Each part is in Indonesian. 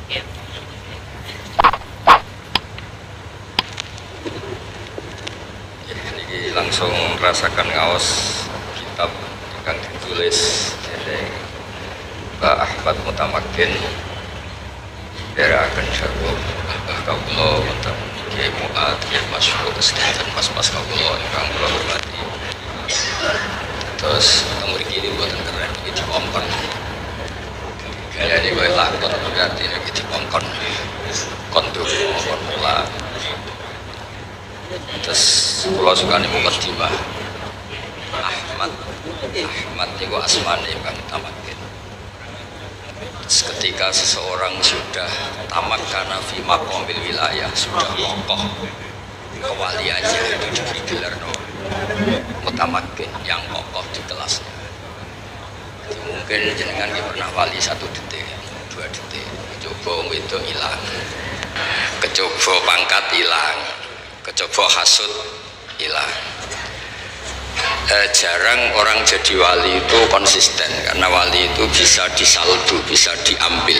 Ini langsung rasakan ngaos kitab yang ditulis oleh Mbak Ahmad Mutamakin daerah Kenjago Kaulo untuk Kiai Mu'ad, Kiai Masyur, dan mas-mas Kaulo yang kula hormati. Terus ketemu ini buatan keren, ini dipongkon. Kayaknya ini gue lakon, berarti ini dipongkon. Kontur, pongkon mula. Terus kula suka nih mukadimah. Ahmad itu asmane Bang Tamakin. Ketika seseorang sudah tamak karena fi maqamil wilayah, sudah kokoh kewaliannya, itu diberi gelar Mutamakin, yang kokoh di kelasnya. Jadi mungkin jenengan pernah wali 1 detik, 2 detik, kecoba itu hilang, kecoba pangkat hilang, kecoba hasud hilang. Jarang orang jadi wali itu konsisten, karena wali itu bisa disalbu, bisa diambil.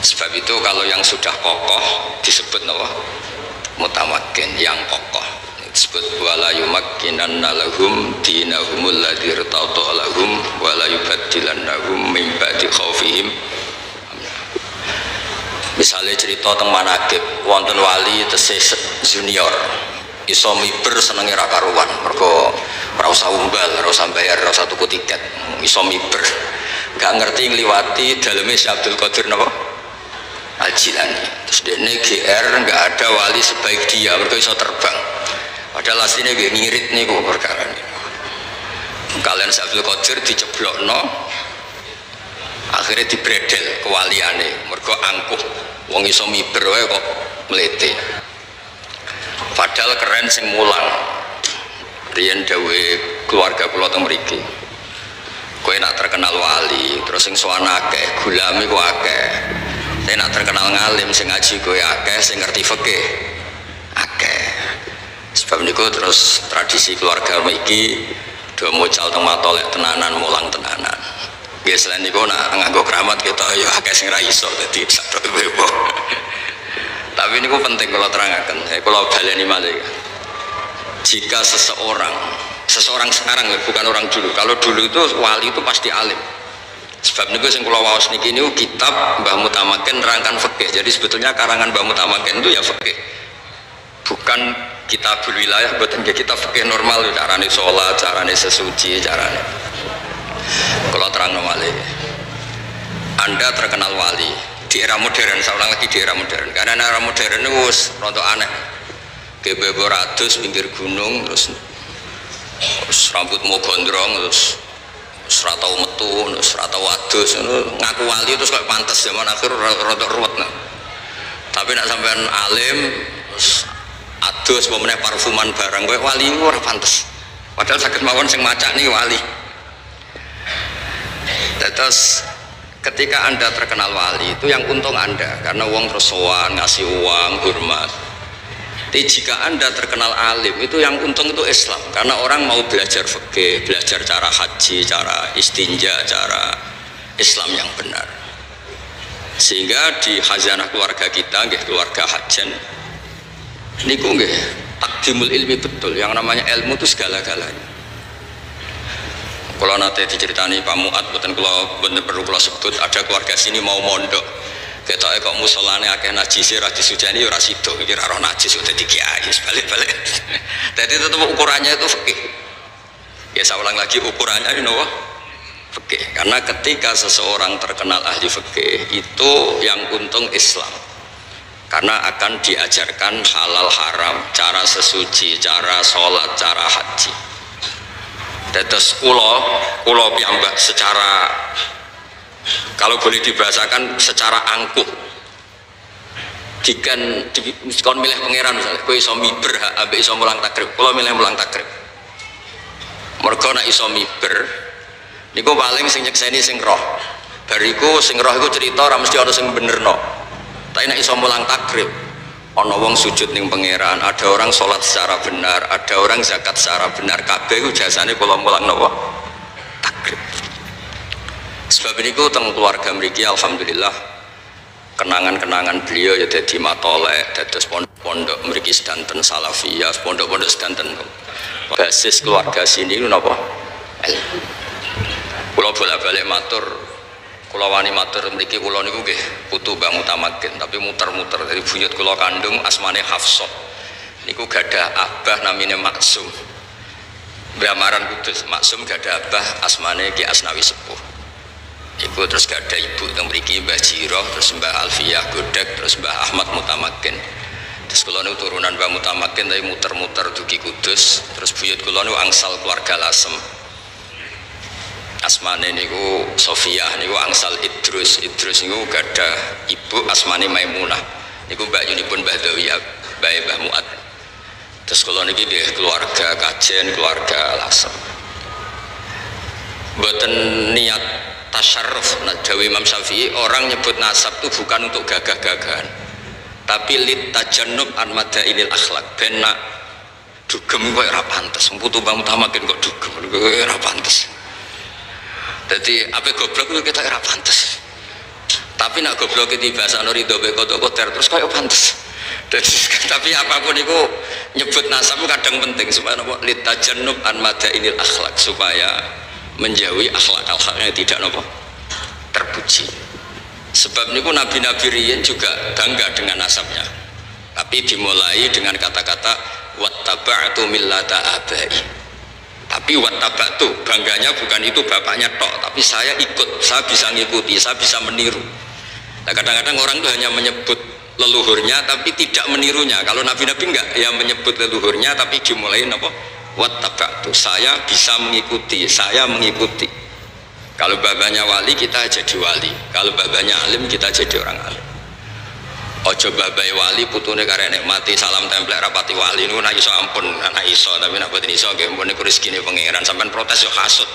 Sebab itu kalau yang sudah kokoh disebut Mutamakin, yang kokoh. Disebut wala yumakkinanna lahum dinahumul ladzi irtadha lahum wala yubaddilannahum min ba'di khaufihim. Misalnya cerita teng manaqib wonten wali tesih junior iso miber senenge ra karuan, mergo ora usah umbal, ora usah bayar, ora usah tuku tiket, iso miber. Gak ngerti ngliwati daleme Syekh Abdul Qadir Al-Jilani. Terus dene GR enggak ada wali sebaik dia, mergo iso terbang. Padahal asline nggih ngirit niku perkara niku. Kalian Syekh Abdul Qadir diceblokno, akhirnya dibredel kewaliane, mergo angkuh. Wong iso miber wae kok mlete. Padahal keren sing mulang. Riyen dawuh keluarga kula teng mriki. Kowe nak terkenal wali, terus sing sowan akeh, gulami ku akeh. Saya nak terkenal ngalim, sing ngaji kowe akeh, sing ngerti fikih akeh. Sebab niku terus tradisi keluarga mriki do mucal teng matolek tenanan, mulang tenanan. Nggih selain niku nak nganggo keramat kita ya akeh sing ra iso dadi sadok bebo. Tapi ini penting kalau terangkan, kalau baleni malih. Jika seseorang sekarang bukan orang dulu. Kalau dulu itu wali itu pasti alim. Sebab niku sing kula waos niki niku kitab Mbah Mutamakin nerangkan fikih. Jadi sebetulnya karangan Mbah Mutamakin itu ya fikih. Bukan kitabul wilayah, mboten kitab fikih normal, carane salat, carane sesuci, carane. Kalau terang malih. Anda terkenal wali di era modern, saya ulang lagi di era modern, karena era modern itu rontok aneh. Gebebo ratus pinggir gunung, terus rambutmu gondrong, terus ratau metu, terus ratau wadus, ngaku wali terus kayak pantas zaman akhir rontok ruwet. Tapi nak sampean alim, terus adus pemenang parfuman barang, kayak wali itu orang pantas. Padahal sakit mawon sing maca nih wali. Terus ketika Anda terkenal wali itu yang untung Anda, karena uang terus sowan, ngasih uang, hormat. Tapi jika Anda terkenal alim itu yang untung itu Islam, karena orang mau belajar fikih, belajar cara haji, cara istinja, cara Islam yang benar. Sehingga di khazanah keluarga kita, nggih keluarga Hajan, niku nggih takdimul ilmi betul, yang namanya ilmu itu segala-galanya. Kalau nanti diceritani Pak Mu'ad, bukan kalau bener perlu kalau sebut, ada keluarga sini mau mondok, kita kok musolane akeh najis, rajis sujani, rasido, kira roh najis udah dikiai, balik-balik. Jadi tetap ukurannya itu fikih. Ya saya ulang lagi, ukurannya ini fikih. Karena ketika seseorang terkenal ahli fikih itu yang untung Islam, karena akan diajarkan halal haram, cara sesuci, cara sholat, cara haji. Terus kulo piyambak secara, kalau boleh dibahasakan secara angkuh, dikon milih pangeran misalnya, kowe iso miber ambek iso mulang takrib, kulo milih mulang takrib. Mergo nek iso miber niku paling sing nyekseni sing roh. Bariku sing roh iku cerita ora mesti ana sing benerno. Tapi nek iso mulang takrib, ana wong sujud ning pangeran, ada orang sholat secara benar, ada orang zakat secara benar, kabeh iku jasane kula mulang napa takrib. Sebab niku teng keluarga mriki alhamdulillah kenangan-kenangan beliau ya dadi matolek, dados pondok mriki sedanten salafiyah, pondok-pondok sedanten. Basis keluarga sini itu napa? Kula bolak-balik matur, kula wani matur mriki kula niku nggih putu Mbah Mutamakin, tapi muter-muter dari buyut kula kandung asmane Hafsah. Niku gadah abah namine Maksum. Brahmaran Kudus, Maksum gadah abah asmane Ki Asnawi Sepuh. Iku terus gadah ibu teng mriki Mbah Jiroh, terus Mbah Alfiyah Godek, terus Mbah Ahmad Mutamakin. Terus kula niku turunan Mbah Mutamakin tapi muter-muter dugi Kudus, terus buyut kula niku angsal keluarga Lasem. Asmane niku Sofiah niku angsal Idrus niku gadah ibu asmane Maimunah niku mbakyunipun Mbah Dawiyah Mbah Muat. Terus kula niki nggih keluarga kajen, keluarga Lasem. Mboten niat tasyarruf, nah dawe Imam Syafi'i orang nyebut nasab itu bukan untuk gagah-gagahan, tapi lit tajannub an madainil akhlak, ben nak dugem kok ora pantes, putu Mbah Mutamakin kok dugem ora pantes. Jadi apa goblok itu kita ora pantes. Tapi nak goblok itu bahasa Ridho Beko terus kayak pantes. Tapi apapun itu nyebut nasab kadang penting supaya nopo litajannub an madainil akhlak, supaya menjauhi akhlak yang tidak nopo terpuji. Sebab niku nabi-nabi riyen juga bangga dengan nasabnya. Tapi dimulai dengan kata-kata wattaba'tu millata abai. Tapi wattaba'tu bangganya bukan itu bapaknya tok, tapi saya ikut, saya bisa ngikuti, saya bisa meniru. Nah, kadang-kadang orang itu hanya menyebut leluhurnya tapi tidak menirunya. Kalau nabi-nabi enggak, ya menyebut leluhurnya tapi dimulai apa? Wattaba'tu, saya bisa mengikuti, saya mengikuti. Kalau babanya wali kita jadi wali, kalau babanya alim kita jadi orang alim. Ojo babai wali putune karek mati salam templek rapati wali niku nek iso ampun, nek iso tapi nek boten iso nggih mun niku rezekine pangeran. Sampeyan protes yo hasud.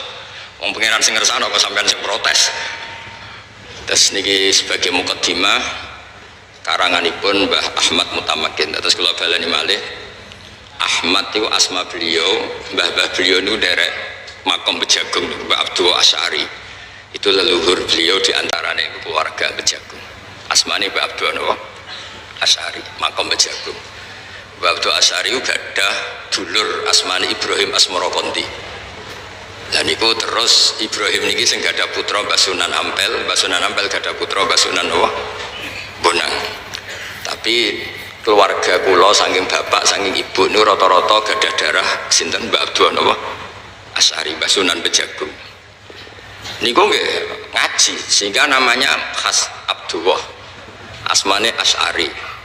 Wong pangeran sing ngersakno kok sampeyan sing protes. Terus niki sebagai mukadimah karanganipun Mbah Ahmad Mutamakin. Terus kula baleni malih Ahmad itu asma beliau, mbah-mbah beliau niku derek makom Bejagung Mbah Abdul Asy'ari. Itu leluhur beliau di antarane keluarga Bejagung. Asmane Mbah Abdul Asy'ari, makom Bejagung. Mbah Abdul Asy'ari gadah dulur asmane Ibrahim Asmorokonti. Dan niku terus Ibrahim niki sing gadah putra Mbah Sunan Ampel, Mbah Sunan Ampel gadah putra Mbah Sunan Bonang. Tapi keluarga kula saking bapak saking ibu niku rata-rata gadah darah sinten Mbah Abdul Asy'ari, Mbah Sunan Bejagung. Niku nggih ngaji sehingga namanya khas Abdullah, asmane Asy'ari.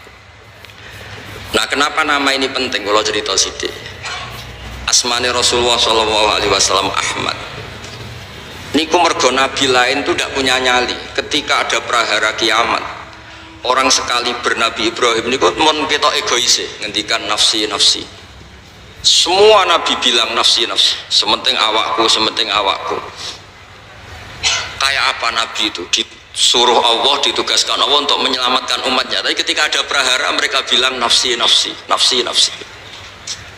Nah, kenapa nama ini penting? Kalau cerita sidik, asmane Rasulullah SAW Ahmad. Niku mergo nabi lain itu tidak punya nyali. Ketika ada prahara kiamat, orang sekali bernabi Ibrahim niku mon ketok egois, ngendikan nafsi nafsi. Semua nabi bilang nafsi nafsi, sementing awakku, sementing awakku. Kayak apa nabi itu disuruh Allah, ditugaskan Allah untuk menyelamatkan umatnya, tapi ketika ada prahara mereka bilang nafsi nafsi nafsi nafsi.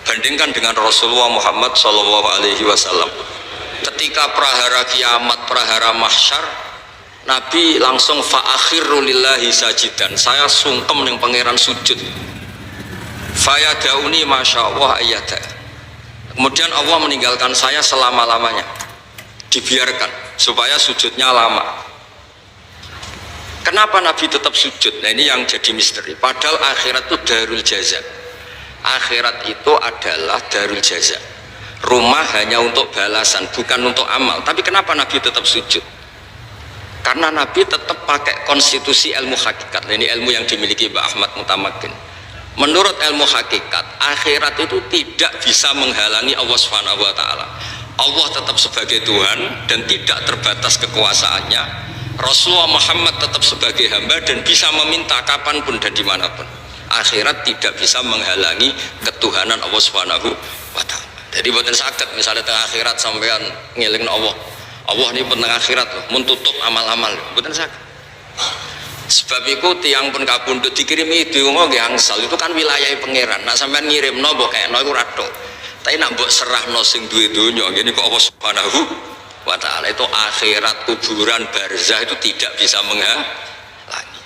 Bandingkan dengan Rasulullah Muhammad SAW, ketika prahara kiamat, prahara mahsyar, Nabi langsung fa'akhiru lillahi sajidan, saya sungkem yang pangeran sujud, fayadauni masya Allah ayyada. Kemudian Allah meninggalkan saya selama-lamanya, dibiarkan supaya sujudnya lama. Kenapa Nabi tetap sujud? Nah, ini yang jadi misteri. Padahal akhirat itu darul jaza. Akhirat itu adalah darul jaza. Rumah hanya untuk balasan, bukan untuk amal. Tapi kenapa Nabi tetap sujud? Karena Nabi tetap pakai konstitusi ilmu hakikat. Nah, ini ilmu yang dimiliki Mbah Ahmad Mutamakin. Menurut ilmu hakikat, akhirat itu tidak bisa menghalangi Allah Subhanahu wa taala. Allah tetap sebagai Tuhan dan tidak terbatas kekuasaannya. Rasulullah Muhammad tetap sebagai hamba dan bisa meminta kapanpun dan dimanapun. Akhirat tidak bisa menghalangi ketuhanan Allah Subhanahu wa ta'ala. Jadi buatan sakit misalnya tengah akhirat sampean ngeling Allah, Allah ini tengah akhirat mun tutup amal-amal, buatan sakit. Sebab itu tiang pun kapundhut dikirimi donga nggih angsal, itu kan wilayah pangeran. Nak sampean ngirimno mbok kayakno iku rado. Tapi nak mbok serahno sing duwe donya ngene kok Allah Subhanahu wa taala. Itu akhirat, kuburan, barzah itu tidak bisa menghalangi.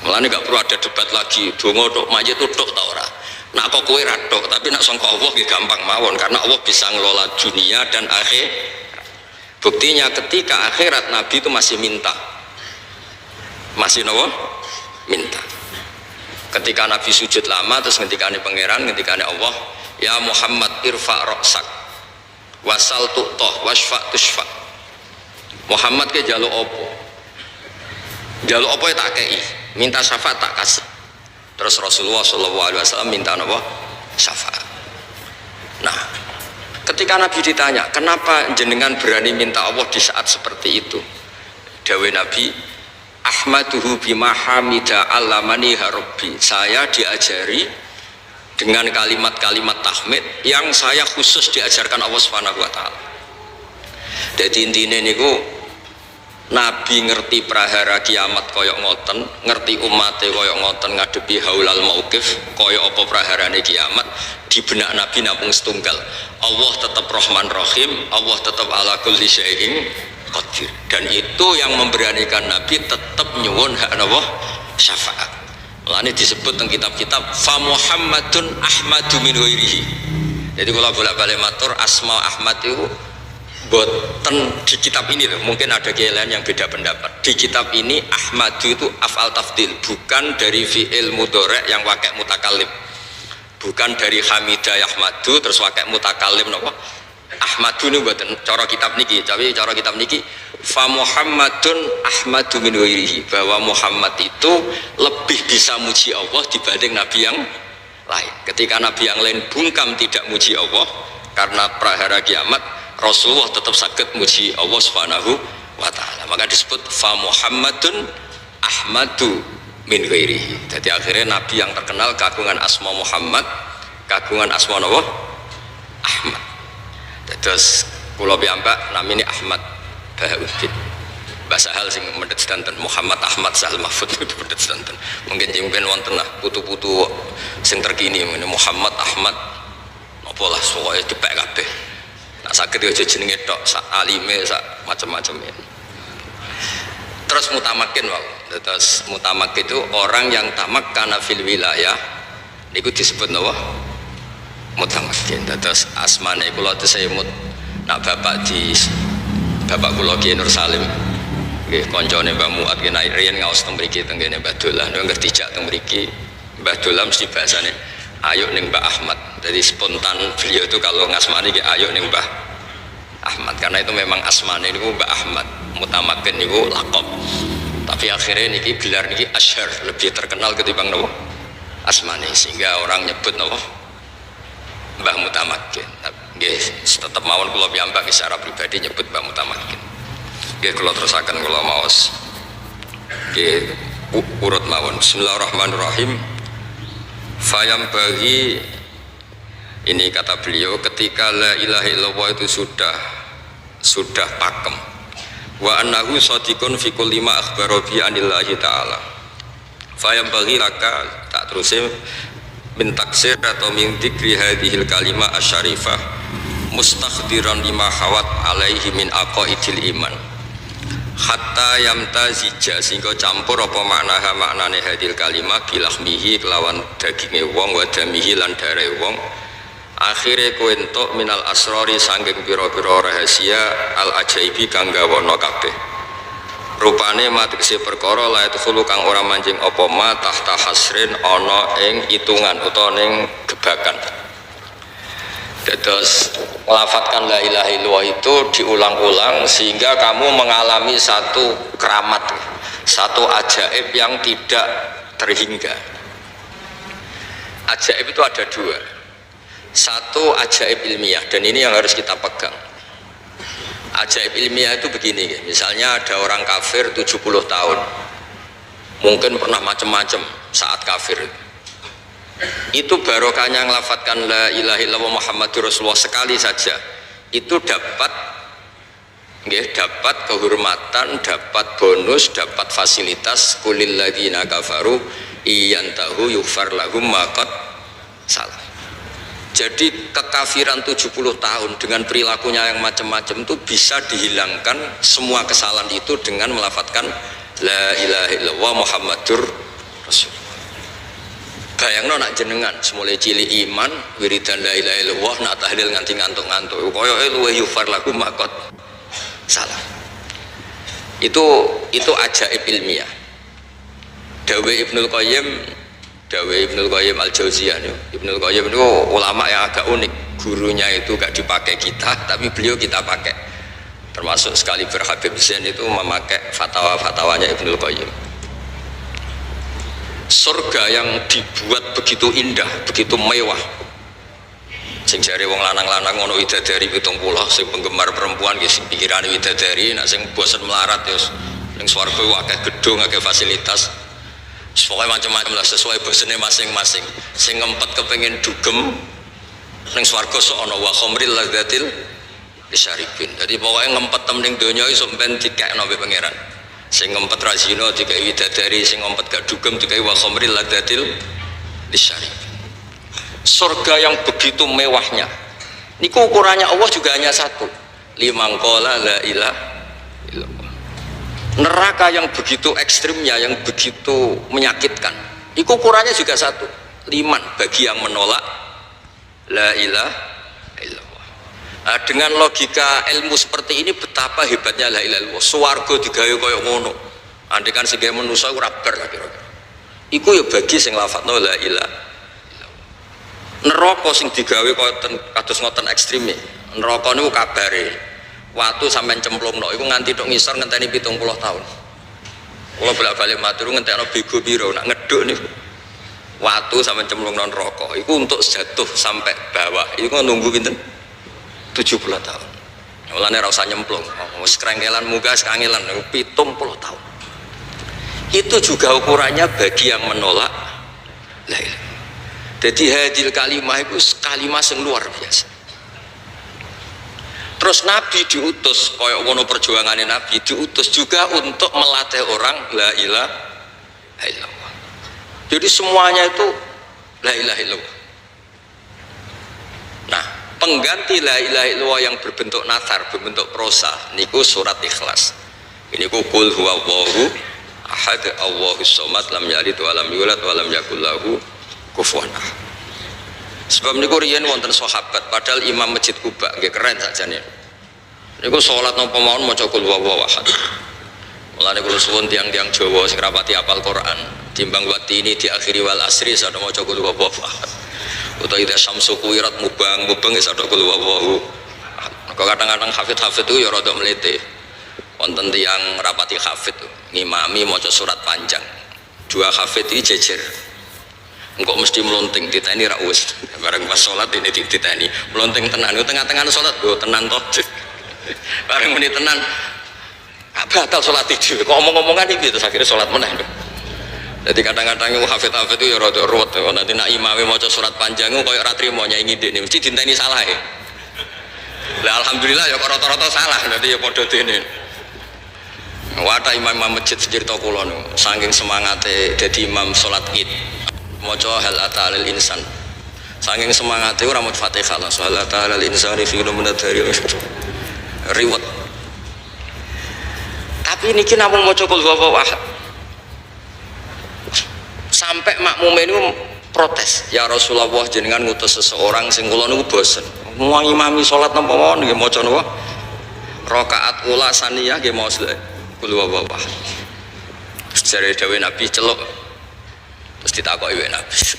Mulane gak perlu ada debat lagi, donga tok mayit tok ta ora. Nak kok kowe ra tok, tapi nak sangka Allah nggih gampang mawon karena Allah bisa ngelola dunia dan akhir. Buktinya ketika akhirat Nabi itu masih minta. Masih nopo? Minta. Ketika Nabi sujud lama terus ngendikane pangeran, ngendikane Allah, ya Muhammad irfa ra'sak wasal tu'tah wasfa tushfa. Muhammad ke jaluk apa? Jaluk apa ya tak kei, minta syafaat tak kasih. Terus Rasulullah SAW minta apa? Syafaat. Nah, ketika Nabi ditanya, kenapa jenengan berani minta Allah di saat seperti itu? Dawe Nabi, Ahmaduhu bima hamida alamani harabbi. Saya diajari dengan kalimat-kalimat tahmid yang saya khusus diajarkan Allah Subhanahu wa taala. Jadi intinya niku Nabi ngerti prahara kiamat koyok ngoten, ngerti umatnya koyok ngoten ngadepi haulal mauqif koyok apa praharane kiamat. Di benak Nabi namung setunggal, Allah tetap Rahman Rahim, Allah tetap ala kulli syai'in qadir. Dan itu yang memberanikan Nabi tetap nyuwun hak Allah syafaat. Mulane disebut teng kitab-kitab fa Muhammadun Ahmadu min ghairihi. Jadi kalau bolak-balik matur asma Ahmad itu boten di kitab ini loh, mungkin ada lain yang beda pendapat. Di kitab ini Ahmadu itu af'al tafdil, bukan dari fi'il mudhari' yang wakai mutakallim, bukan dari hamidah yahmadu terus wakai mutakallim nopo Ahmadu ini boten cara kitab niki. Tapi cara kitab niki fa Muhammadun Ahmadu min ghairihi, bahwa Muhammad itu lebih bisa muji Allah dibanding nabi yang lain. Ketika nabi yang lain bungkam tidak muji Allah karena prahara kiamat, Rasulullah tetap sakit muji Allah Subhanahu wa taala. Maka disebut fa Muhammadun Ahmadu min ghairihi. Jadi akhirnya nabi yang terkenal kagungan asma Muhammad, kagungan asma Allah Ahmad. Terus kula piyambak namine Ahmad Bahauddin. Bahasa hal sing mendet sedanten Muhammad Ahmad Sahal Mahfud itu mendet sedanten. Mungkin jimpen wonten lah putu-putu sing terkini Muhammad Ahmad apa lah pokoke dipek kabeh. Nak sakit aja jenenge tok, sak alime, sak macam-macam ya. Terus mutamakin wae. Terus mutamak itu orang yang tamak kana fil wilayah niku disebut napa? Mutamakin. Terus asmane kula tesemut nak bapak kula Ki Nur Salim nggih kancane Mbah Muat ki naik riyen ngaos teng mriki teng kene Mbah Dolah ngerti jak teng mriki Mbah Dolah mesti bahasane ayo ning Mbak Ahmad. Jadi spontan beliau itu kalau ngasmani ki ayo ning Mbah Ahmad, karena itu memang asmane niku Mbak Ahmad, mutamakin niku laqab. Tapi akhirnya niki gelar niki asyhar, lebih terkenal ketimbang napa asmane, sehingga orang nyebut napa Mbah Mutamakin. Nggih tetep mawon kula piyambak secara pribadi nyebut Mbah Mutamakin. Nggih kula terusaken kula maos. Nggih urut mawon. Bismillahirrahmanirrahim. Fayam bagi ini kata beliau ketika la ilaha illallah itu sudah pakem wa annahu shadiqun fi kulli ma akhbara bi anillahi ta'ala. Fayam bagi laka tak terusin min taksir atau min dzikri hadhil kalimah asyarifah mustakhdiran lima hawat alaihi min aqaidil iman hatta yamtazija, sehingga campur apa maknane hadil kalimah bilahmihi kelawan daginge wong wa damihi lan darahe wong. Akhire kowe entuk minal asrori sanggeng pira-pira rahasia al ajaibi kang gawana kabeh. Rupane matekse perkara la khulu kang ora manjing apa ma tahta hasrin ana ing itungan utawa ning gebakan. Terus melafatkan la ilaha illallah itu diulang-ulang sehingga kamu mengalami satu keramat, satu ajaib yang tidak terhingga. Ajaib itu ada dua. Satu ajaib ilmiah, dan ini yang harus kita pegang. Ajaib ilmiah itu begini, misalnya ada orang kafir 70 tahun, mungkin pernah macam-macam saat kafir. Itu barokahnya ngelafatkan la ilaha illallah Muhammadur Rasulullah sekali saja itu dapat kehormatan, dapat bonus, dapat fasilitas kulil ladzina kafaru iyantahu yughfar lahum ma qad salah. Jadi kekafiran 70 tahun dengan perilakunya yang macam-macam itu bisa dihilangkan semua kesalahan itu dengan melafatkan la ilaha illallah Muhammadur Rasulullah. Bayangno nak jenengan semulai cilik iman wiridan la ilaha illallah nak tahlil nganti ngantuk-ngantuk koyoke luwih yufar lagu makot salah. Itu ajaib ilmiah. Dawe Ibnul Qayyim Al-Jauziyah. Ibnul Qayyim itu ulama yang agak unik. Gurunya itu gak dipakai kita, tapi beliau kita pakai. Termasuk sekali Habib Zain itu memakai fatwa-fatwanya Ibnul Qayyim. Surga yang dibuat begitu indah, begitu mewah. Sing jare wong lanang-lanang ngono widadari 70, sing penggemar perempuan ki sing pikirane widadari, nek sing bosen melarat ya ning swarga akeh gedung, akeh fasilitas. Pokoknya macam-macam lah sesuai bosene masing-masing. Sing ngempet kepengin dugem ning swarga sok ana wa khamril ladzatil lisyaribin. Jadi pokoknya ngempet tem ning donya iso ben dikekno mbek pangeran. Sing ngempet ra zina dikai widadari, sing ngempet gak dugem dikai wa khamril ladzatil lisyaribin. Surga yang begitu mewahnya niku ukurannya Allah juga hanya satu, liman qala la ilaha illallah. Neraka yang begitu ekstrimnya, yang begitu menyakitkan, niku ukurannya juga satu, liman, bagi yang menolak la ilaha illallah. Nah, dengan logika ilmu seperti ini betapa hebatnya la ilaha illallah. Swarga digawe kaya ngono, andekan sing gawe manusa ora bar kira-kira. Iku ya bagi sing lafadzno la ilaha. Neraka sing digawe kados ngoten ekstreme. Neraka niku kabare watu sampean cemplungno iku nganti tok ngisor ngenteni 70 tahun. Kula bolak-balik matur ngentekno bego piro nak ngeduk niku. Watu sampean cemplungno neraka iku untuk jatuh sampai bawah iku nunggu pinten? 70 tahun. Mulane ora usah nyemplung. Wis krengkelan munggah kangelan 70 tahun. Itu juga ukurannya bagi yang menolak la ilaha. Jadi hadil kalimah itu kalimah yang luar biasa. Terus Nabi diutus, koyok wono perjuangannya Nabi diutus juga untuk melatih orang la ilaha illallah. Jadi semuanya itu la ilaha illallah. Nah, pengganti la ilaha illallah yang berbentuk nathar, berbentuk prosa, niku surat Ikhlas. Ini ku qul huwallahu ahad, Allahus somad, lam yalid wa lam yulad wa lam yakul lahu kufuwan ahad. Sebab niku riyen wonten sahabat padahal imam Masjid Kuba nggih keren sakjane. Niku salat napa mawon maca qul huwallahu ahad. Mulane kula suwun tiang-tiang Jawa sing rapati apal Quran, timbang waktu ini di akhiri wal asri sada maca qul huwallahu ahad. Utawa idza syamsu kuwirat mubang sada qul huwallahu ahad. Maka kadang-kadang hafid-hafid itu ya rada mlete. Wonten tiang rapati hafid ngimami maca surat panjang. Dua hafid iki jejer. Engkau mesti melonting diteni ra wis bareng pas salat ini diteni melonting tenan tengah-tengah salat go tenan toh bareng muni tenan batal salat itu kok omong-omongan iki terus akhirnya salat meneh. Jadi kadang-kadang hafid-hafid itu ya rada ruwet nanti nak imame maca surat panjang koyo ora trimo nyai ngidikne mesti diteni salah ya. Lah alhamdulillah ya kok rata-rata salah dadi ya padha dene. Wata imam masjid cerita kula niku saking semangate dadi imam salat Id. Maca hal atalil insan saking semangat itu ramut Fatihah lah hal atalil insani fi dari riwet. Tapi niki namung maca qul huwallahu ahad sampai makmum ini protes, ya Rasulullah jenengan ngutus seseorang sing kula niku bosen mau ngimami salat napa mawon nggih maca napa rakaat ula saniyah nggih maos qul huwallahu ahad. Jare dawuh Nabi celuk terus ditakoki wae Nabi,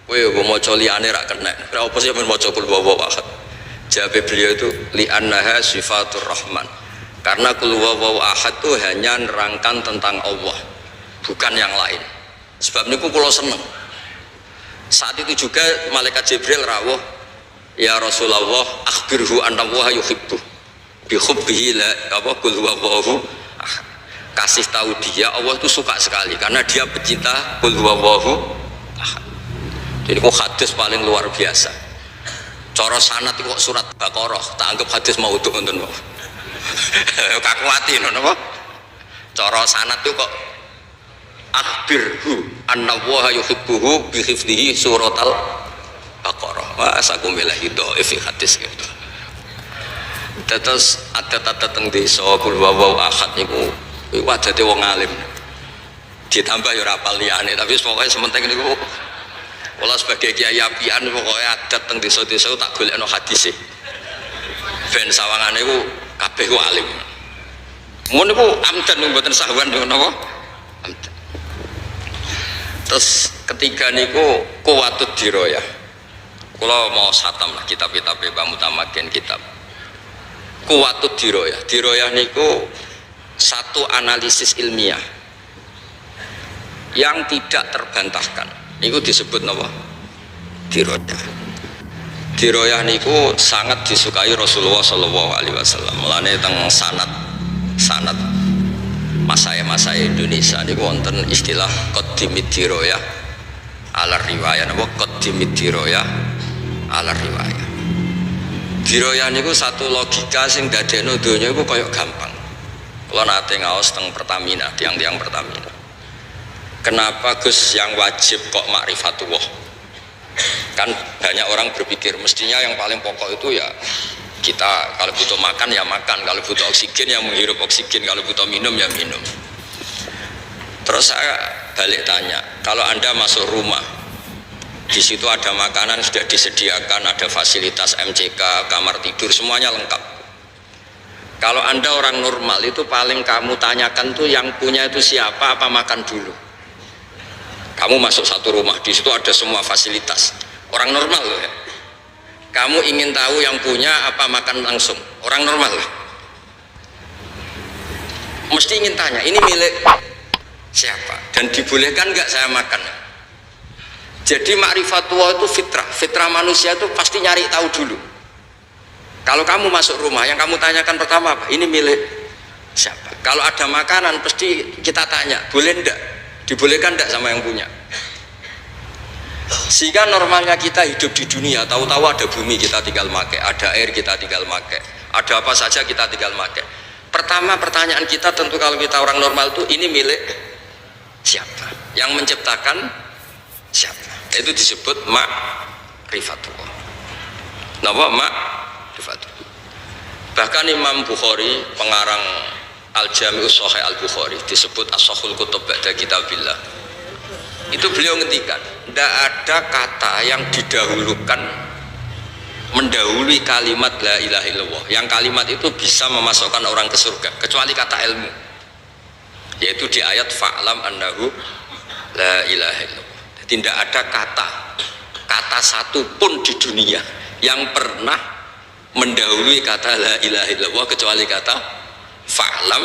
kowe yo maca liyane ra kena, lha opo sih men maca qul huwallahu ahad? Jawab beliau itu li'annaha sifatur rahman, karena qul huwallahu ahad itu hanya nerangkan tentang Allah bukan yang lain. Sebab niku kula seneng. Saat itu juga malaikat Jibril rawuh, ya Rasulullah akhbirhu anna Allah yuhibbu bi hubbihi la apa qul huwallahu ahad. Kasih tahu dia Allah itu suka sekali karena dia pecinta qul huwallahu ahad. Jadi kok hadis paling luar biasa. Cara sanad kok surat Baqarah tak anggap hadis maudhu ngoten wae. Kakuati napa? Cara sanad itu kok akhbirhu anna wa yuhibbuhu bi hifdhihi suratal Baqarah. Masa kumilahi dhaif hadis gitu. Terus ada teng desa qul huwallahu ahad niku iku adate wong alim. ditambah ya rapal liyane, tapi pokoknya sementing niku kula sebagai kiai apian pokoknya adat teng desa-desa tak golekno hadise ben sawangane iku kabeh ku alim. Mun niku amdan mboten sahwan napa amdan. Terus ketiga niku kuwatut diroyah. Kula mau satam lah kitab-kitab Mbah Mutamakin kitab kuwatut diroyah. Diroyah niku satu analisis ilmiah yang tidak terbantahkan. Niku disebut napa? Diroyah. Diroyah niku sangat disukai Rasulullah Shallallahu Alaihi Wasallam. Mulane teng sanad masa Indonesia niku wonten istilah qaddimid diroyah ala riwayah. Napa qaddimid diroyah ala riwayah? Diroyah niku satu logika sing dadekno donya iku kaya gampang. Kalau nate ngaos teng Pertamina, tiang-tiang Pertamina. Kenapa Gus yang wajib kok ma'rifatullah? Kan banyak orang berpikir mestinya yang paling pokok itu ya kita kalau butuh makan ya makan, kalau butuh oksigen ya menghirup oksigen, kalau butuh minum ya minum. Terus saya balik tanya, kalau Anda masuk rumah, di situ ada makanan sudah disediakan, ada fasilitas MCK, kamar tidur, semuanya lengkap. Kalau Anda orang normal itu paling kamu tanyakan tuh yang punya itu siapa, apa makan dulu. Kamu masuk satu rumah, di situ ada semua fasilitas. Orang normal loh ya. Kamu ingin tahu yang punya apa makan langsung. Orang normal loh. Mesti ingin tanya, ini milik siapa? Dan dibolehkan nggak saya makan? Jadi ma'rifatullah itu fitrah. Fitrah manusia itu pasti nyari tahu dulu. Kalau kamu masuk rumah, yang kamu tanyakan pertama apa? Ini milik siapa? Kalau ada makanan, pasti kita tanya, boleh enggak? Dibolehkan enggak sama yang punya? Sehingga normalnya kita hidup di dunia, tahu-tahu ada bumi kita tinggal make, ada air kita tinggal make, ada apa saja kita tinggal make. Pertama pertanyaan kita tentu kalau kita orang normal itu, ini milik siapa? Yang menciptakan siapa? Itu disebut ma'rifatullah. Napa bahkan Imam Bukhari pengarang Al-Jami'us Shahih Al-Bukhari disebut as-sahhul kutub ba'da kitabillah. Itu beliau ngendikan tidak ada kata yang didahulukan mendahului kalimat la ilaha illallah, yang kalimat itu bisa memasukkan orang ke surga kecuali kata ilmu, yaitu di ayat fa'lam annahu la ilaha illallah. Tidak ada kata satu pun di dunia yang pernah mendahului kata la ilaha illallah kecuali kata fa'lam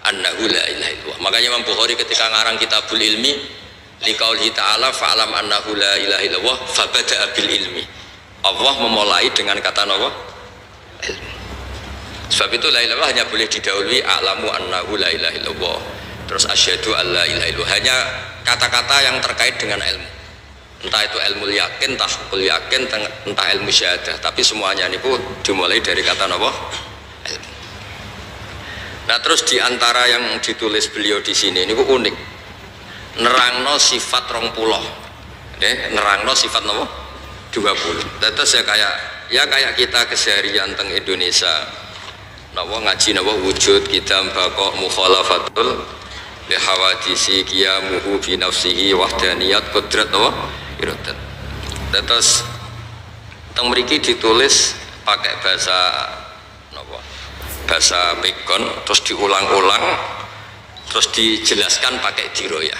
annahu la ilaha illallah. Makanya Imam Bukhari ketika ngarang kitabul ilmi liqaulihi ta'ala fa'lam annahu la ilaha illallah fabada'a bil ilmi. Allah memulai dengan kata apa? Ilmu. Sebab itu la ilaha hanya boleh didahului a'lamu annahu la ilaha illallah. Terus asyhadu an la ilaha illallah. Hanya kata-kata yang terkait dengan ilmu. Entah itu ilmu yakin, entah kul yakin, entah ilmu syahadah, tapi semuanya ini pun dimulai dari kata apa? Ilmu. Nah terus diantara yang ditulis beliau di sini ini unik, nerangno sifat 20, nerangno sifat apa? 20. Terus ya kayak kita keseharian teng Indonesia, napa ngaji napa wujud kita bakok mukhalafatul lihawadisi qiyamuhu fi nafsihi wahdaniyat qudrat napa? Irodat. Terus teng mriki ditulis pakai bahasa napa? Bahasa Pegon, terus diulang-ulang, terus dijelaskan pakai diroyah.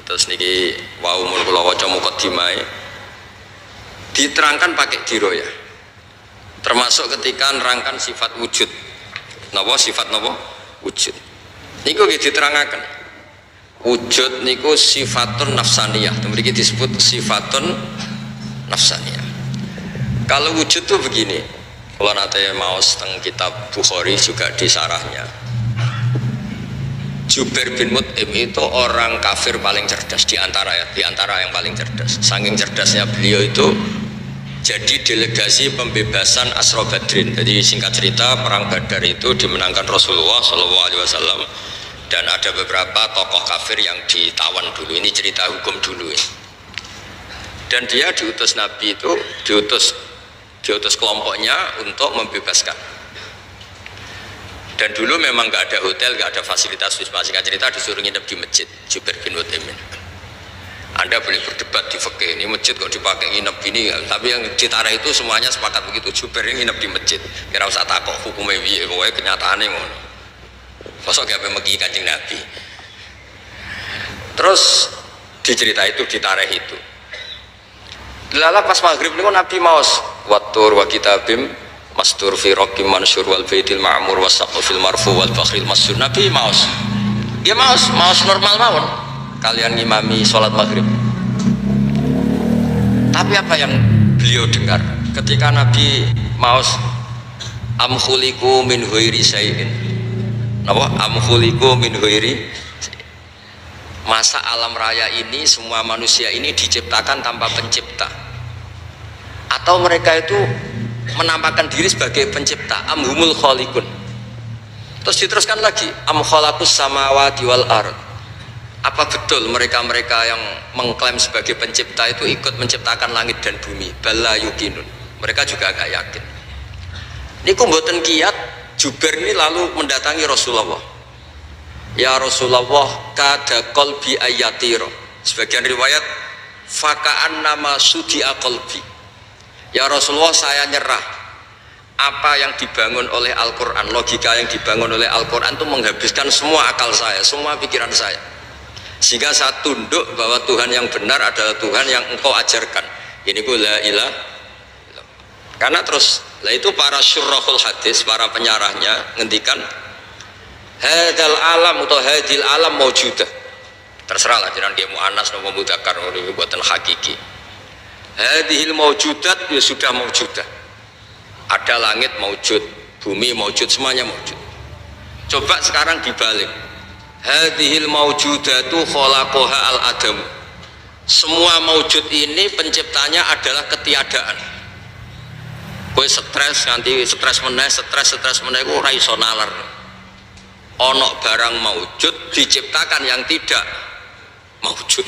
Terus niki wau mun kula waca mukadimah diterangkan pakai diroyah. Termasuk ketika nerangkan sifat wujud. Napa sifat napa? Wujud. Niku nggih diterangaken. Wujud niku sifatun nafsaniyah, mriki disebut sifatun nafsaniyah. Kalau wujud tuh begini, kalau nanti maos teng kitab Bukhari juga di sarahnya, Jubair bin Mut'im itu orang kafir paling cerdas di antara yang paling cerdas. Saking cerdasnya beliau itu jadi delegasi pembebasan Asra Badrin. Jadi singkat cerita perang Badar itu dimenangkan Rasulullah SAW. Dan ada beberapa tokoh kafir yang ditawan dulu. Ini cerita hukum dulu ya. Dan dia diutus Nabi itu, diutus kelompoknya untuk membebaskan. Dan dulu memang nggak ada hotel, nggak ada fasilitas wisma. Singkat cerita disuruh nginep di masjid Jubair bin Mut'im. Anda boleh berdebat di fikih, ini masjid kok dipakai nginep gini, tapi yang Citareh itu semuanya sepakat begitu. Jubair ini nginep di masjid, kira usah takut hukumnya piye, pokoknya kenyataannya ngono. Kosok gak megi Kanjeng Nabi. Terus dicerita itu di Tareh itu. Lala pas maghrib niku Nabi maos watur wa kitabim mastur fi raqim mansur wal baitil ma'mur wasaqfil marfu wal fakhril masur. Nabi maos. Dia maos normal mawon. Kalian ngimami sholat maghrib. Tapi apa yang beliau dengar ketika Nabi maos am khuliqu min ghairi syai'in. Napa am khuliqu min ghairi, masa alam raya ini semua manusia ini diciptakan tanpa pencipta, atau mereka itu menampakkan diri sebagai pencipta, am humul khaliqun. Terus diteruskan lagi am khalaqus samawati wal ard. Apa betul mereka-mereka yang mengklaim sebagai pencipta itu ikut menciptakan langit dan bumi? Bala yukinun, mereka juga agak yakin. Ini kumboten kiat. Jubair ini lalu mendatangi Rasulullah. Ya Rasulullah, kada qalbi ayatiro. Sebagian riwayat faka'an nama sudi'a qalbi. Ya Rasulullah, saya nyerah. Apa yang dibangun oleh Al-Quran, logika yang dibangun oleh Al-Quran itu menghabiskan semua akal saya, semua pikiran saya, sehingga saya tunduk bahwa Tuhan yang benar adalah Tuhan yang engkau ajarkan. Ini ku la ilah. Karena terus lah itu para syurrahul hadis, para penyarahnya ngendikan hadal alam atau hadil alam maujudah. Terserah lah jangan dia mu'annas atau mudzakkar, ini buatan hakiki. Hadhil maujudat ya sudah maujudah. Ada langit maujud, bumi maujud, semuanya maujud. Coba sekarang dibalik. Hadhil maujudatu khalaqaha al-adam. Semua maujud ini penciptanya adalah ketiadaan. Kowe stres nganti stres meneh ku ora iso nalar. Ono barang maujud diciptakan yang tidak maujud.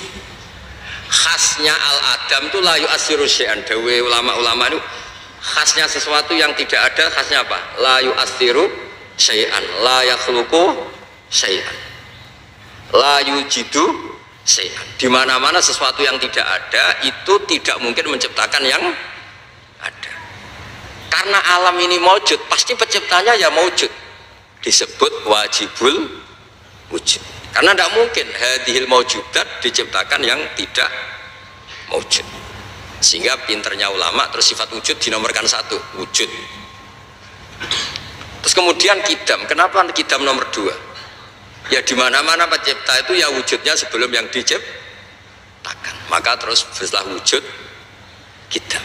Khasnya al-adam itu la yu'assiru syai'an. Dawe ulama-ulama itu khasnya sesuatu yang tidak ada, khasnya apa? La yu'assiru syai'an, la yakhluqu syai'an, la yujidu syai'an. Di mana-mana sesuatu yang tidak ada itu tidak mungkin menciptakan yang ada. Karena alam ini maujud, pasti penciptanya ya maujud. Disebut wajibul wujud. Karena tidak mungkin hadhil maujudat diciptakan yang tidak maujud. Sehingga pinternya ulama terus sifat wujud dinomorkan satu, wujud. Terus kemudian kidam. Kenapa kidam nomor dua? Ya di mana-mana pencipta itu ya wujudnya sebelum yang diciptakan. Maka terus setelah wujud kidam.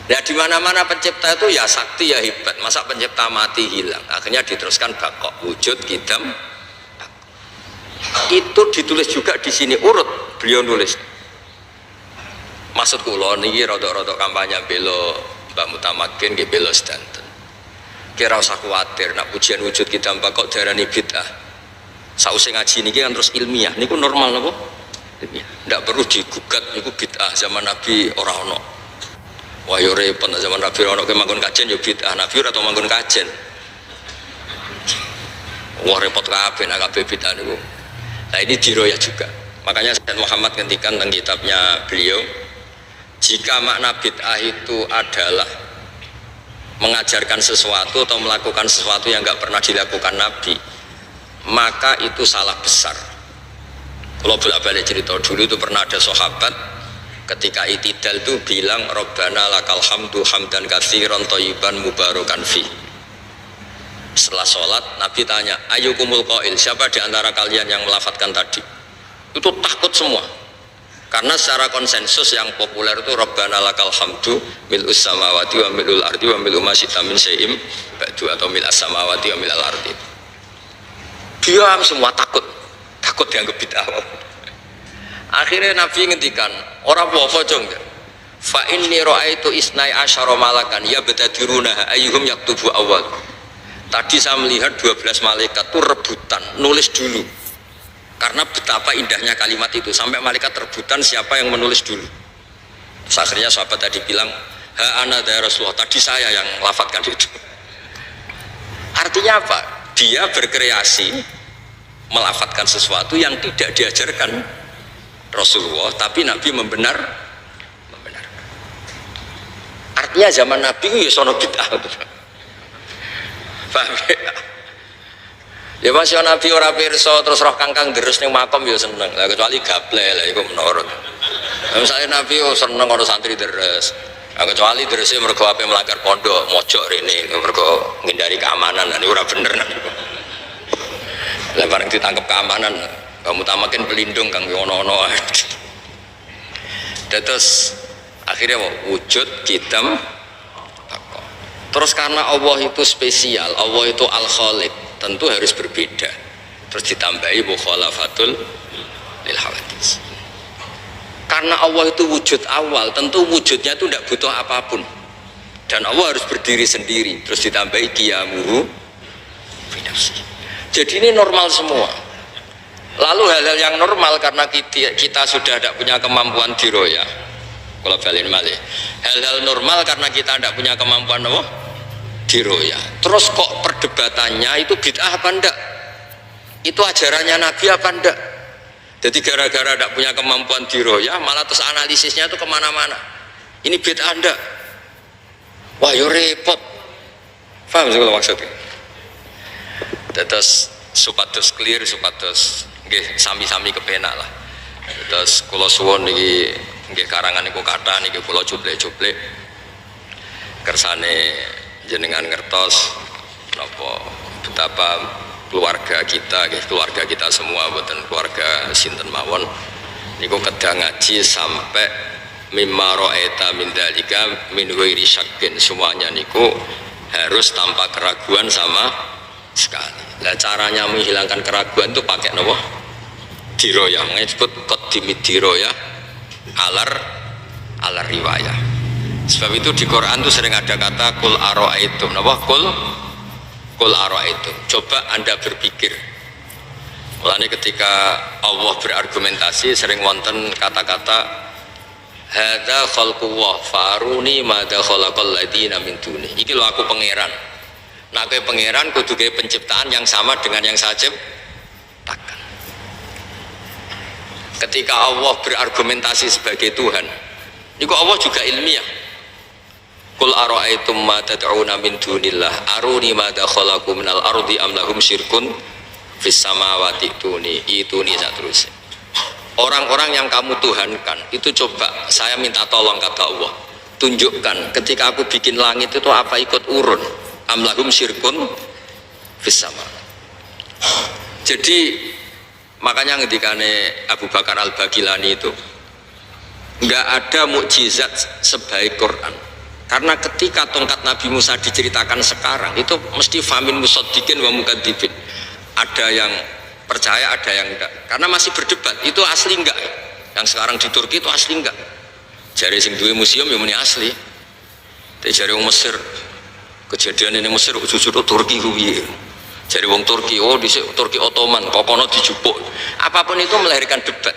Ya di mana-mana pencipta itu ya sakti ya hebat. Masa pencipta mati hilang? Akhirnya diteruskan bakok, wujud, kidam. Itu ditulis juga di sini urut beliau nulis. Maksud kula niki rada-rada kampanye belo Mbak Mutamakin nggih belo sedanten. Kira usah kuwatir nak pujian wujud kidam bakok darani bid'ah. Sausé ngaji niki kan terus ilmiah. Niku normal napa? Ilmiah. Ndak perlu digugat niku bid'ah zaman Nabi ora ono. Wah yo repot zaman Nabi ono ke manggon kajen yo bid'ah, Nabi ora tau manggon kajen. Wah repot kabeh nek kabeh bid'ah niku. Nah ini diroya juga. Makanya Sayyid Muhammad ngendikan tentang kitabnya beliau, jika makna bid'ah itu adalah mengajarkan sesuatu atau melakukan sesuatu yang enggak pernah dilakukan Nabi, maka itu salah besar. Kalau bolak-balik cerita dulu itu pernah ada sahabat ketika itidal itu bilang Rabbana lakal hamdu hamdan katsiran thayyiban mubarakan fi. Setelah sholat Nabi tanya ayyukumul qail, siapa di antara kalian yang melafadzkan tadi? Itu takut semua karena secara konsensus yang populer itu Rabbana lakal hamdu mil'us samawati wa mil'ul ardi wa mil'u ma syi'ta min syai'in ba'du, atau mil'as samawati wa mil'al ardi. Diam semua, takut dianggap bid'ah. Akhirnya Nabi ngendikan orang apa jong fa inni ra'aitu isnai asyara malakan ya batadiruna ayyuhum yaktubu awal. Tadi saya melihat 12 malaikat itu rebutan nulis dulu karena betapa indahnya kalimat itu sampai malaikat rebutan siapa yang menulis dulu. Terus akhirnya sahabat tadi bilang ha ana ya Rasulullah, tadi saya yang lafadzkan itu. Artinya apa? Dia berkreasi melafadzkan sesuatu yang tidak diajarkan Rasulullah, tapi Nabi membenarkan. Artinya zaman Nabi itu ya sono bid'ah. Paham ya? Ya masih Nabi ora pirsa terus roh kangkang terus ning makom ya seneng. Lah kecuali gaple lah iku menurut. Misalnya Nabi yo seneng ono santri deres. Nah, kecuali derese mergo ape melanggar pondok, mojok rene mergo ngindari keamanan, niku ora bener nang niku. Lah bareng ditangkep keamanan, kamu tamakin pelindung kang ono-ono. Terus akhirnya wujud kitam. Terus karena Allah itu spesial, Allah itu al-Khaliq, tentu harus berbeda. Terus ditambahi mukhalafatul lil hawadits. Karena Allah itu wujud awal, tentu wujudnya itu tidak butuh apapun. Dan Allah harus berdiri sendiri. Terus ditambahi qiyamuhu binafsi. Jadi ini normal semua. Lalu hal-hal yang normal karena kita sudah tidak punya kemampuan diroya. Kalau balik malih, hal-hal normal karena kita tidak punya kemampuan apa? Diroya. Terus kok perdebatannya itu bid'ah apa enggak? Itu ajarannya Nabi apa enggak? Jadi gara-gara tidak punya kemampuan diroya, malah terus analisisnya itu kemana-mana. Ini bid'ah enggak? Wah, yo repot. Paham sih kalau maksudnya? Terus supados clear, supados nggih sami-sami kepenak lah. Terus kula suwun niki nggih karangan niku kathah niki kula cuplek-cuplek kersane jenengan ngertos napa betapa keluarga kita semua boten keluarga sinten mawon niku kedah ngaji sampai mimma ra'aita min dzalika min ghairi syakkin, semuanya niku harus tanpa keraguan sama sekali. Lah caranya menghilangkan keraguan itu pakai napa? Diroyah, disebut qaddimid diroyah alar riwayah. Sebab itu di Quran itu sering ada kata kul ara'aitum. Napa? Kul ara'aitum. Coba Anda berpikir. Mulane ketika Allah berargumentasi sering wonten kata-kata hadza khalqullah faruni madza khalaqal ladina min duni. Iki lho aku pangeran. Nah kowe pangeran kudu gawe penciptaan yang sama dengan yang saya ciptakan. Ketika Allah berargumentasi sebagai Tuhan, niku Allah juga ilmiah. Qul ara'aitum ma tad'una min dunillah aruni madza khalaqu minal ardi am lahum syirkun fis samawati ituni saterusnya. Orang-orang yang kamu tuhankan itu coba saya minta tolong kata Allah, tunjukkan ketika aku bikin langit itu apa ikut urun am lahum syirkun fis sama. Jadi makanya ngendikane Abu Bakar Al-Bagilani itu enggak ada mukjizat sebaik Quran. Karena ketika tongkat Nabi Musa diceritakan sekarang itu mesti famin musaddiqin wa mukadzibin. Ada yang percaya, ada yang enggak. Karena masih berdebat, itu asli enggak? Yang sekarang di Turki itu asli enggak? Jari sing duwe museum yang muni asli. Tapi jari wong Mesir, kejadian ini Mesir jujur Turki kuwi. Jari wong Turki, oh di Turki Ottoman, kokono dijupuk. Apapun itu melahirkan debat.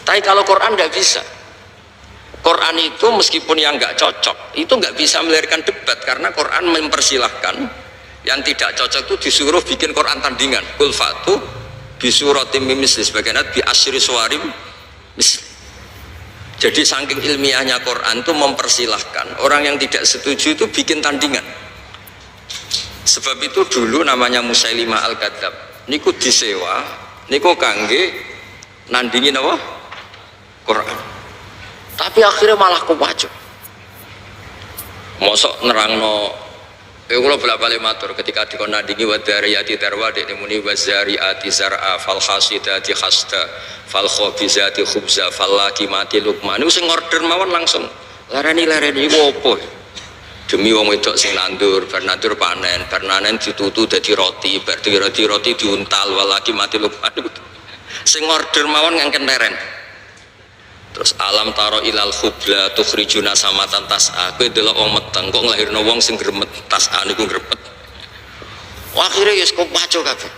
Tapi kalau Quran enggak bisa. Quran itu meskipun yang nggak cocok itu nggak bisa melahirkan debat karena Quran mempersilahkan yang tidak cocok itu disuruh bikin Quran tandingan. Qul fatu bisuratim misli sebagian bi asyri suwarim misli. Jadi saking ilmiahnya Quran itu mempersilahkan orang yang tidak setuju itu bikin tandingan. Sebab itu dulu namanya Musailimah Al-Kadzab niku disewa niku kangge nandingin apa? Quran. Tapi akhirnya malah kewajo. Mosok nerangno kula bolak-balik matur ketika dikon nandingi wadariyati darwa dek muni wazariati zar'a fal hasidati hasda fal khabizati khubza fal laqimati luqman. Niku sing order mawon langsung lareni iku opo? Demi wong wedok sing nandur, bar nandur panen, bar panen ditutu dadi roti, bar roti diuntal wal laqimati luqman. Sing order mawon ngangken leren. Terus alam taro ilal khubla tukhrijuna samatan tas'a. Kowe delok wong meteng kok nglahirno wong sing gremet tas'a niku grepet. Akhire ya kok paco kabeh.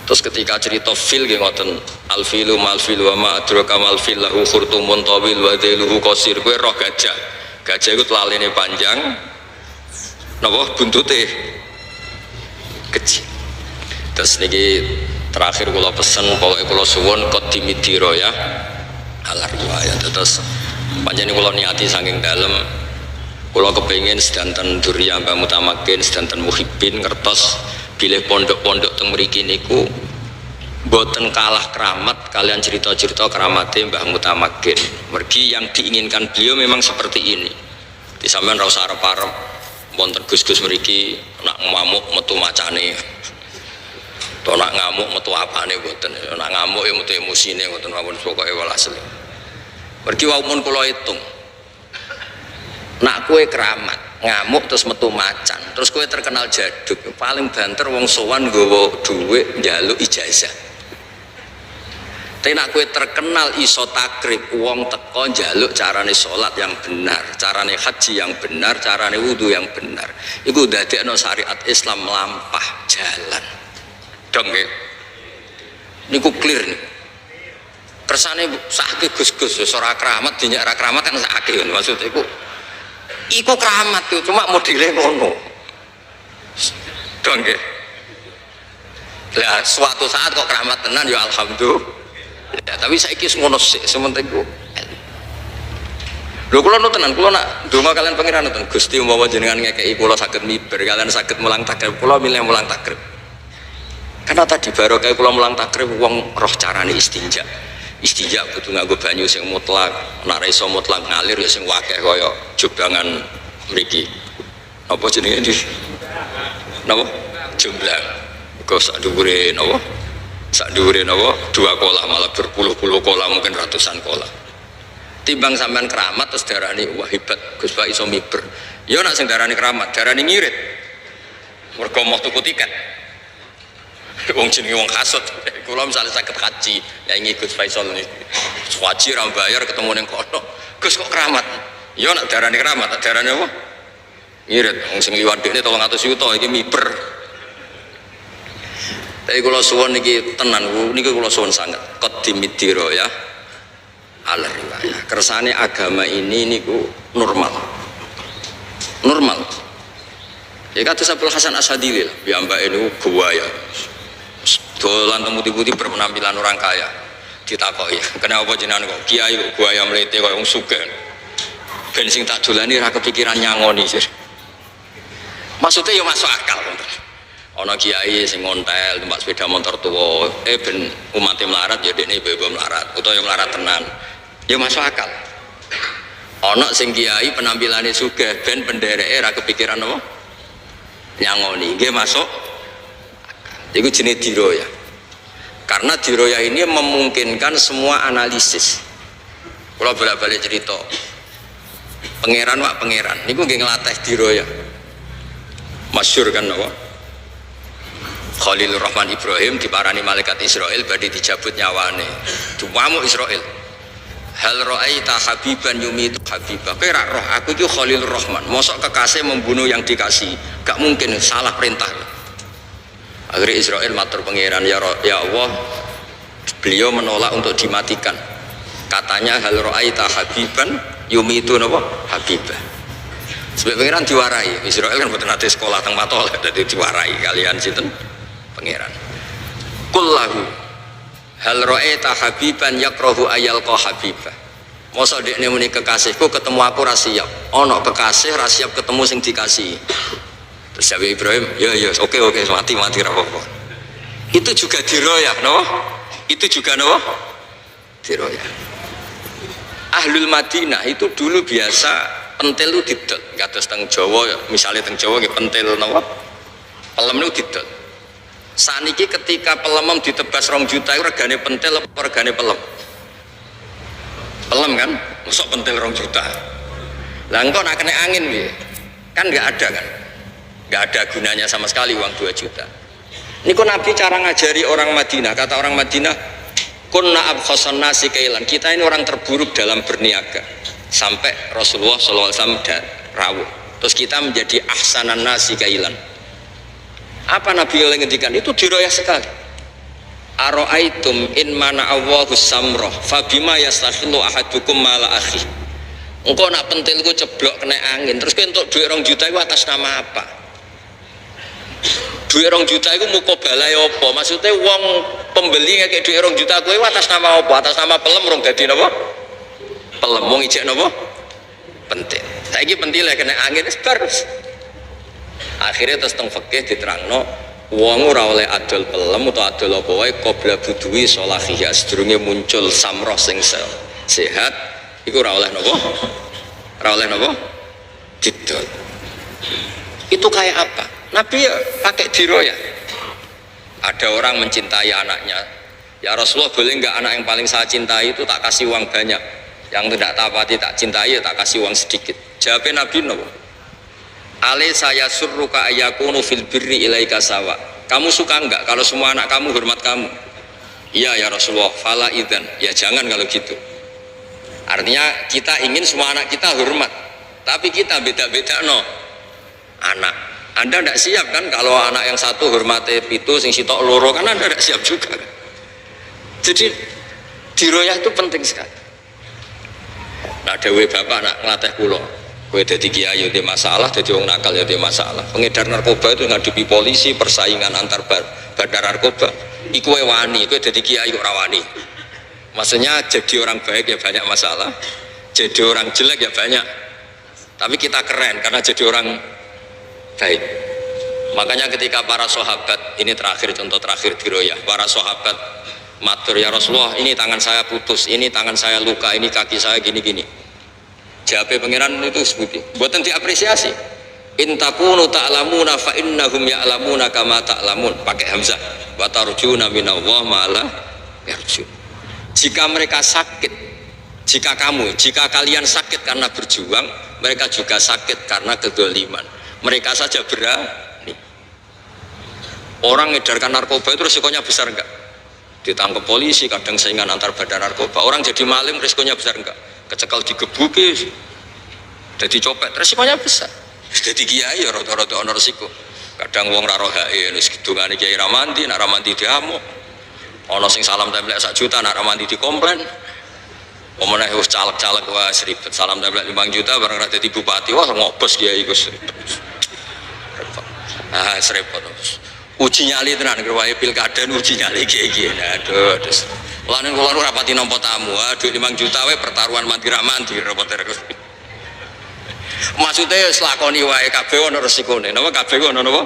Terus ketika cerita fil nggih ngoten al filu mal fil wa ma adraka mal fil lahu khurtumun tawil wa dhailuhu qasir. Kowe roh gajah. Gajah iku telalene panjang, napa buntute kecil. Terus niki terakhir kula pesen pokoknya kula suwun qadimidiro ya ala riwayat. Terus panjenengan kula niati saking dalem kula kepengin sedanten durya Mbah Mutamakin sedanten muhibbin ngertos bilih pondok-pondok teng mriki niku boten kalah keramat kalian cerita-cerita keramate Mbah Mutamakin. Mergi yang diinginkan beliau memang seperti ini. Di sampean ra usah arep-arep wonten Gus-gus mriki nak ngamuk metu macane. To nak ngamuk metu apane mboten. Nak ngamuk ya metu emosine mboten mawon pokoke welas. Mergi wau mun kula hitung. Nak kowe keramat, ngamuk terus metu macan, terus kowe terkenal jaduk, paling banter wong sowan nggawa dhuwit njaluk ijazah. Tapi nak kowe terkenal iso takrib, wong teko njaluk carane salat yang benar, carane haji yang benar, carane wudu yang benar. Iku dadekno syariat Islam melampah jalan. Dong nggih. Niku clear nih. Kersane sakake Gus-gus wis ora keramat, dinyak ora keramat kan sakake maksud iku keramat tuh, cuma modele ngono. Dong nggih. Lah suatu saat kok keramat tenan ya alhamdulillah. Ya, tapi saiki ngono sik sementing ku. Lho kula nu tenan, kula nak donga kalian pangeran nonton Gusti umpama jenengan ngekeki kula saged miber, kalian saged mulang takrib, kula milih mulang takrib. Karena tadi barokah kula mulang takrib wong roh carane istinja. Istinja kudu nganggo banyu sing mutlak, nek ora iso mutlak ngalir ya sing wakeh kaya jobangan mriki. Apa jenenge iki? Napa? Jomblang. Kok sak dhuwure napa? Sak dhuwure napa? 2 kolah malah berpuluh-puluh kolah mungkin ratusan kolah. Timbang sampean keramat terus darani wah hebat Gus Pak iso miber. Ya nek sing darani keramat, darani ngirit. Mergo mau tuku tiket. Wong jenenge wong hasud. Kula misalnya saged haji, ya ingin Gus Faisal nih. Haji ra bayar ketemu ning kono. Gus kok keramat? Ya nek darani keramat, darani apa? Ngirit. Wong sing liwat dekne 300 juta iki miber. Tapi kula suwun niki tenan niki kula suwun sanget. Qadimidiro ya. Al riwayah. Kersane agama ini niku normal. Normal. Ya kados Abdul Hasan Asyadili, ya mbak ini buaya. Dolan temu-temu berpenampilan orang kaya. Ditakoki, kenapa jenengan kok kiai kok buaya mlete kok wong sugih. Ben sing tak dolani ra kepikiran nyangoni sih. Maksudnya ya masuk akal. Ana kiai sing ngontel numpak sepeda motor tuwa, ben umat melarat ya dekne ibu-ibu melarat, utawa ya melarat tenan. Ya masuk akal. Ana sing kiai penampilane sugih ben pendereke ra kepikiran apa? Nyangoni. Nggih masuk. Itu jenis diroya. Karena diroya ini memungkinkan semua analisis. Kalau bolak-balik cerita, pangeran wak pangeran, ini gue ngelatih diroya. Masyhur kan apa? Khalilur Rahman Ibrahim diparani malaikat Israel badhe dijabut nyawane. Dumamu Israel. Hal ra'aita habiban yumitu habibah. Kowe ra roh aku iki Khalilur Rahman. Mosok kekasih membunuh yang dikasih. Gak mungkin, salah perintah. Akhirnya Israel matur pangeran, ya Allah, beliau menolak untuk dimatikan. Katanya hal ra'aita habiban yumitu napa habibah. Sebab pangeran diwarai. Israel kan mboten nate sekolah teng Matol, dadi diwarai kalian sinten pangeran. Kullahu hal ra'aita habiban yakrahu ayalqa habibah. Mosok dekne muni kekasihku ketemu aku ra siap. Ana kekasih ra siap ketemu sing dikasih. Terus Nabi Ibrahim, ya oke mati ra apa-apa. Itu juga diroyah, no? Itu juga no? Diroyah. Ahlul Madinah itu dulu biasa pentil itu didol. Kados teng Jawa, misalnya teng Jawa nggih pentil napa? Pelem niku didol. Saniki ketika pelemem ditebas 2 juta itu regane pentil apa regane pelem? Pelem kan? Mosok pentil 2 juta. Lah engko nak kena angin piye? Kan enggak ada kan? Nggak ada gunanya sama sekali uang 2 juta. Ini kok Nabi cara ngajari orang Madinah, kata orang Madinah, kunna abkhasan nasi kailan. Kita ini orang terburuk dalam berniaga. Sampai Rasulullah SAW rawuh. Terus kita menjadi ahsanan nasi kailan. Apa Nabi yang ngendikan? Itu diroyah sekali. Aro'aitum in mana Allahu samroh fabima yastakhillu ahadukum mala akhi. Engkau nak pentilku ceblok kena angin, terus kowe entuk duit 2 juta itu atas nama apa? Duit 2 juta itu mukobalai apa? Maksudnya wong pembeli ngekek duit 2 juta kowe atas nama apa? Atas nama pelem rong dadi napa? Pelem wong ijek napa? Pentil. Saiki pentile kena angin wis bar. Akhirnya terus teng fikih diterangno wong ora oleh adol pelem utawa adol apa wae qabla budui sholahiyah sedurunge muncul samroh sing sehat iku ora oleh napa? Ora oleh napa? Didol. Itu kayak apa? Nabi ya pakai diroya. Ada orang mencintai anaknya, ya Rasulullah boleh nggak anak yang paling saya cintai itu tak kasih uang banyak, yang tidak tapati tak cintai ya tak kasih uang sedikit. Jawabnya Nabi no, ale saya surruka ayakunu fil birri ilaika sawa. Kamu suka nggak kalau semua anak kamu hormat kamu? Iya ya Rasulullah. Fala idzan, ya jangan kalau gitu. Artinya kita ingin semua anak kita hormat, tapi kita beda-beda no anak. Anda tidak siap kan kalau anak yang satu hormati pitu sing sitok loro, kan Anda tidak siap juga kan? Jadi diroyah itu penting sekali. Nah dewe bapak nak ngelatih kulo, kowe dadi kiai yo masalah, dadi wong nakal yo masalah. Pengedar narkoba itu ngadepi polisi, persaingan antar bandar narkoba. Iku wani, kowe dadi kiai kok ora wani. Maksudnya jadi orang baik ya banyak masalah, jadi orang jelek ya banyak. Tapi kita keren karena jadi orang baik. Makanya ketika para sahabat, ini terakhir contoh terakhir diroyah, para sahabat matur ya Rasulullah, ini tangan saya putus, ini tangan saya luka, ini kaki saya gini-gini. Jawab pangeran itu sebuti, buatan diapresiasi. In takunu ta'lamuna fa innahum ya'lamuna kama ta'lamun, pakai hamzah. Wa tarjuna minallah ma la yarjun. Jika mereka sakit, jika kalian sakit karena berjuang, mereka juga sakit karena kedoliman. Mereka saja berani. Orang ngedarkan narkoba itu risikonya besar enggak? Ditangkap polisi, kadang saingan antar badan narkoba. Orang jadi maling risikonya besar enggak? Kecekal digebuki, jadi copet, risikonya besar. Jadi kiai ya rada-rada ono risiko. Kadang wong ra rohae wis kidungane kiai ramanti, nak ramanti diamuk. Ono sing salam templek 1 juta, nak ramanti dikomplain. Omone wis caleg-caleg wah ribet, salam templek 5 juta bareng ra dadi bupati, wah ngobos kiai Gus. Ah serempet terus. Uji nyali tenan wae pilkada uji nyali kiai-kiai. Aduh, terus. Lan kula ora pati nampa tamu. Aduh 5 juta wae pertaruhan mati-mati repot terus. Maksudnya wis lakoni wae kabeh ono resikone. Napa kabeh ono napa?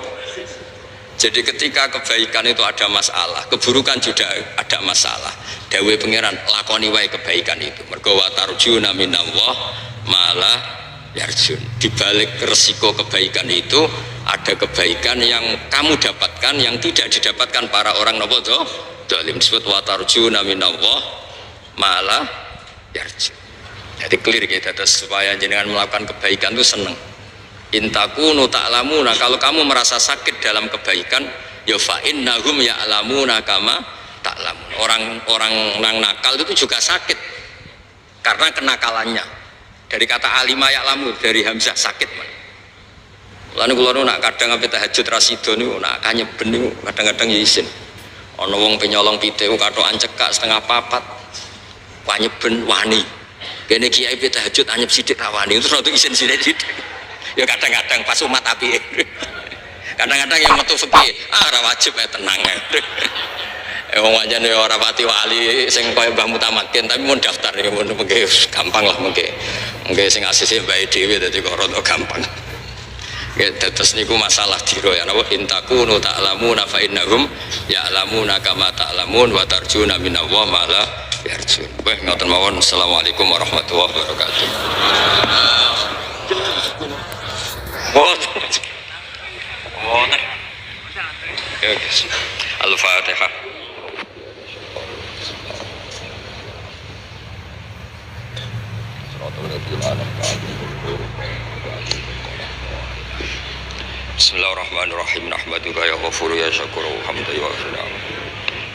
Jadi ketika kebaikan itu ada masalah, keburukan juga ada masalah. Dawe pangeran lakoni wae kebaikan itu. Mergo wa tarjuna minallah malah yarjun. Di balik resiko kebaikan itu ada kebaikan yang kamu dapatkan yang tidak didapatkan para orang nopo dolim. Disebut wa tarjuna minallah malah yarjun. Jadi clear kita terus supaya jenengan melakukan kebaikan itu seneng. Intakunu ta'lamuna, kalau kamu merasa sakit dalam kebaikan ya fa innahum ya'lamuna kama ta'lamun. Orang nang nakal itu juga sakit karena kenakalannya. Dari kata alima ya'lamu, dari hamzah sakit man. Lalu kalau nak kadang sampai tahajud rasido niku nak kanyeben niku kadang-kadang ya isin. Ana wong penyolong pite katokan cekak setengah papat. Panyeben wani. Kene kiai pe tahajud anyep sithik rawani terus untuk isin sithik. Ya kadang-kadang pas umat api. Kadang-kadang yang metu fikih, ora wajib tenang. Wong pancen ora pati wali sing kaya Mbah Mutamakin tapi mun daftar ya mun mengke gampang lah mengke sing asise bae dhewe dadi kok rada gampang. Terus niku masalah diro ya napa intakunu ta'lamuna fa innahum ya'lamuna kama ta'lamun wa tarjuna minallah ma la yarjun. Wah ngoten mawon. Assalamualaikum warahmatullahi wabarakatuh. Al-Fatihah. Bismillahirrahmanirrahim. Nahmaduka ya ghafuru ya syakuru hamdan wa afina.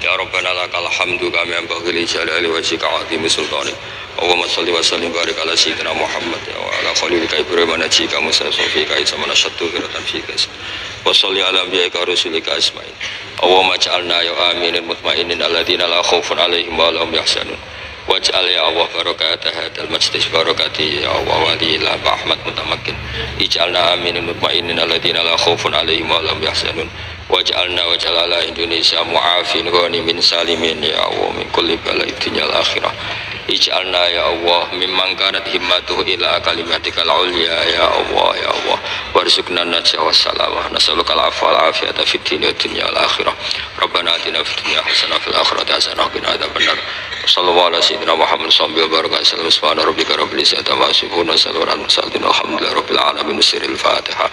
Ya Rabbana lakal hamdu kama yanbaghi li jalali wajhika wa 'azimi sultanik. Allahumma shalli wa sallim barik ala sayyidina Muhammad wa ala khalilika Ibrahim najika Musa sofika isma nasyattu firatan fika. Wa shalli ala anbiya'ika rusulika asma'in. Allahumma ja'alna ya aminin mutmainin alladziina la khaufun 'alaihim wa la hum yahzanun. waj'al ya Allah barakatah hadzal majlis barakati ya Allah waliyillah Ahmad mutamakin ij'alna aminin mutmainin alladzina la khaufun 'alaihim wa lahum yahzanun waj'alna waj'al Indonesia mu'afin ghanimin salimin ya Allah min kulli bala'id dunya wal akhirah ij'alna ya Allah mimman kanat himmatuhu ila kalimatikal ulya ya Allah warzuqna najwa wassalamah nas'aluka al-'afwa wal 'afiyata fid dunya wal akhirah rabbana atina fid dunya hasanah fil akhirati hasanah wa qina adzabannar sallallahu ala sayyidina Muhammad sallallahu alaihi wasallam subhana rabbika rabbil izzati amma yasifun wa salamun alal mursalin walhamdulillahi rabbil alamin sirril fatihah.